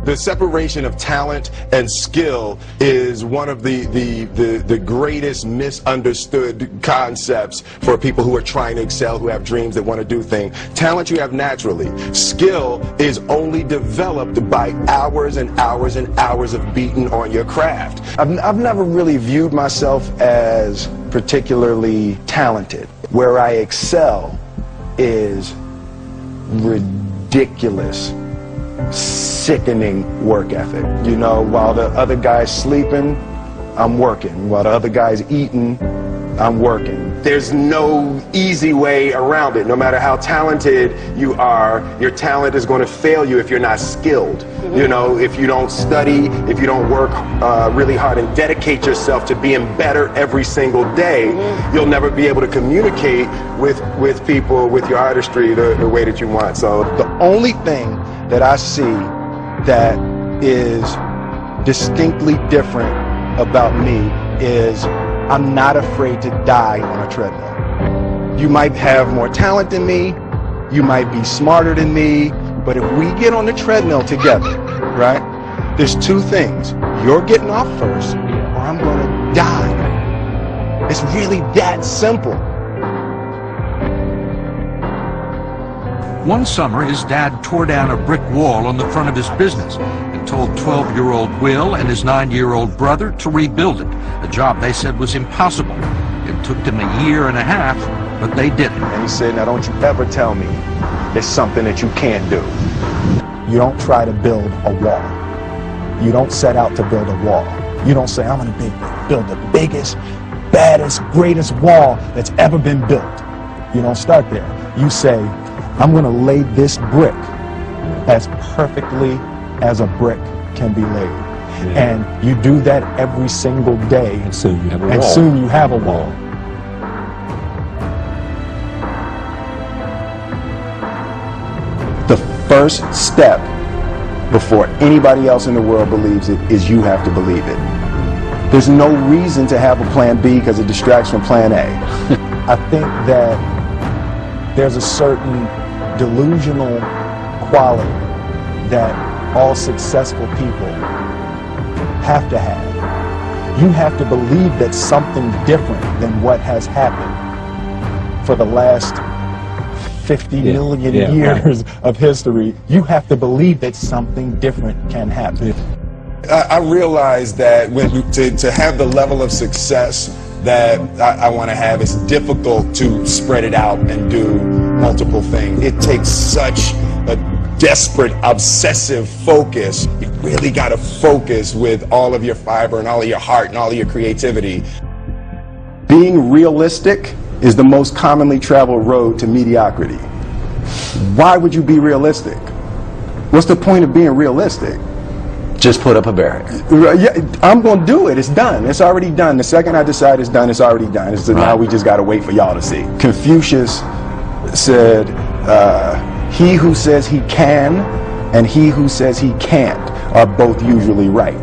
The separation of talent and skill is one of the greatest misunderstood concepts for people who are trying to excel, who have dreams, that want to do things. Talent you have naturally. Skill is only developed by hours and hours and hours of beating on your craft. I've never really viewed myself as particularly talented. Where I excel is ridiculous, sickening work ethic. You know, while the other guy's sleeping, I'm working. While the other guy's eating, I'm working. There's no easy way around it. No matter how talented you are, your talent is going to fail you if you're not skilled. You know, if you don't study, if you don't work really hard and dedicate yourself to being better every single day, you'll never be able to communicate with people, with your artistry, the way that you want. So the only thing that I see that is distinctly different about me is I'm not afraid to die on a treadmill. You might have more talent than me, you might be smarter than me, but if we get on the treadmill together, right, there's two things. You're getting off first, or I'm gonna die. It's really that simple. One summer, his dad tore down a brick wall on the front of his business and told 12-year-old Will and his 9-year-old brother to rebuild it, a job they said was impossible. It took them a year and a half, but they did it. And he said, now don't you ever tell me it's something that you can't do. You don't try to build a wall. You don't set out to build a wall. You don't say, I'm going to build the biggest, baddest, greatest wall that's ever been built. You don't start there. You say, I'm going to lay this brick as perfectly as a brick can be laid. Yeah. And you do that every single day. And soon you have a wall. And soon you have a wall. The first step before anybody else in the world believes it is you have to believe it. There's no reason to have a plan B because it distracts from plan A. I think that there's a certain delusional quality that all successful people have to have. You have to believe that something different than what has happened for the last 50 million years of history. You have to believe that something different can happen. I realize that to have the level of success that I want to have, it's difficult to spread it out and do multiple things. It takes such a desperate, obsessive focus. You really got to focus with all of your fiber and all of your heart and all of your creativity. Being realistic is the most commonly traveled road to mediocrity. Why would you be realistic? What's the point of being realistic? Just put up a barrier. Yeah, I'm going to do it. It's done. It's already done. The second I decide it's done, it's already done. So now we just got to wait for y'all to see. Confucius said, he who says he can and he who says he can't are both usually right.